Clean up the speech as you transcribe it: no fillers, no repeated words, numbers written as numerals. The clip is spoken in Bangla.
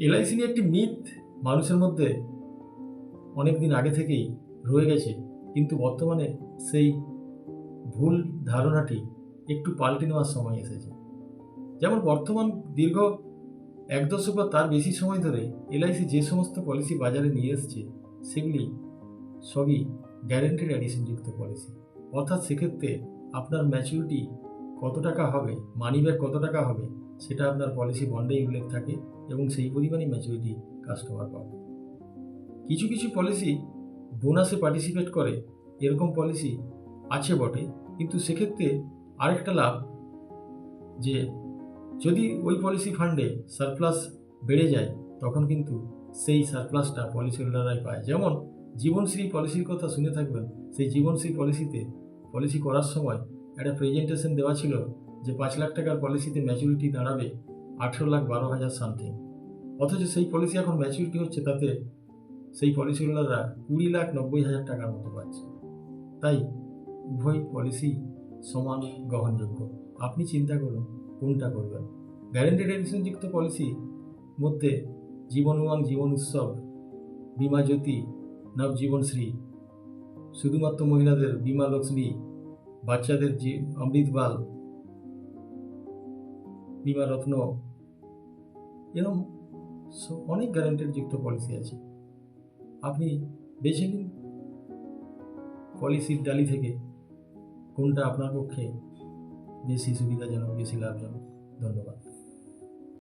এলআইসি নিয়ে একটি মিথ মানুষের মধ্যে অনেক দিন আগে থেকেই রয়ে গেছে, কিন্তু বর্তমানে সেই ভুল ধারণাটি একটু পাল্টে নেওয়ার সময় এসেছে। যেমন বর্তমান দীর্ঘ 1 দশক বা তার বেশি সময় ধরে এলআইসি যে সমস্ত পলিসি বাজারে নিয়ে এসছে সেগুলি সবই গ্যারেন্টেড অ্যাডিশনযুক্ত পলিসি। অর্থাৎ সেক্ষেত্রে আপনার ম্যাচুরিটি কত টাকা হবে, মানি ব্যাক কত টাকা হবে, সেটা আপনার পলিসি বন্ডেই উল্লেখ থাকে এবং সেই পরিমাণই ম্যাচুরিটি কাস্টমার পাবে। কিছু কিছু পলিসি বোনাসে পার্টিসিপেট করে, এরকম পলিসি আছে বটে, কিন্তু সেক্ষেত্রে আরেকটা লাভ যে যদি ওই পলিসি ফান্ডে সারপ্লাস বেড়ে যায় তখন কিন্তু সেই সারপ্লাসটা পলিসি হোল্ডাররাই পায়। যেমন জীবনশ্রী পলিসির কথা শুনে থাকবেন। সেই জীবনশ্রী পলিসিতে পলিসি করার সময় একটা প্রেজেন্টেশন দেওয়া ছিল যে 5 লাখ টাকার পলিসিতে ম্যাচুরিটি দাঁড়াবে 18,12,000 সামথিং, অথচ সেই পলিসি এখন ম্যাচুরিটি হচ্ছে তাতে সেই পলিসি হোল্ডাররা 20,90,000 টাকার মতো পাচ্ছে। তাই উভয় পলিসি সমান গ্রহণযোগ্য। আপনি চিন্তা করুন কোনটা করবেন। গ্যারেন্টেড এডিশনযুক্ত পলিসি মধ্যে জীবন উমাং, জীবন উৎসব, বীমা জ্যোতি, নবজীবনশ্রী, শুধুমাত্র মহিলাদের বীমা লক্ষ্মী, বাচ্চাদের অমৃতবাল, বীমা রত্ন, এরকম অনেক গ্যারেন্টেড যুক্ত পলিসি আছে। আপনি বেছে নিন পলিসির ডালি থেকে কোনটা আপনার পক্ষে বেশি সুবিধাজনক, বেশি লাভজনক। ধন্যবাদ।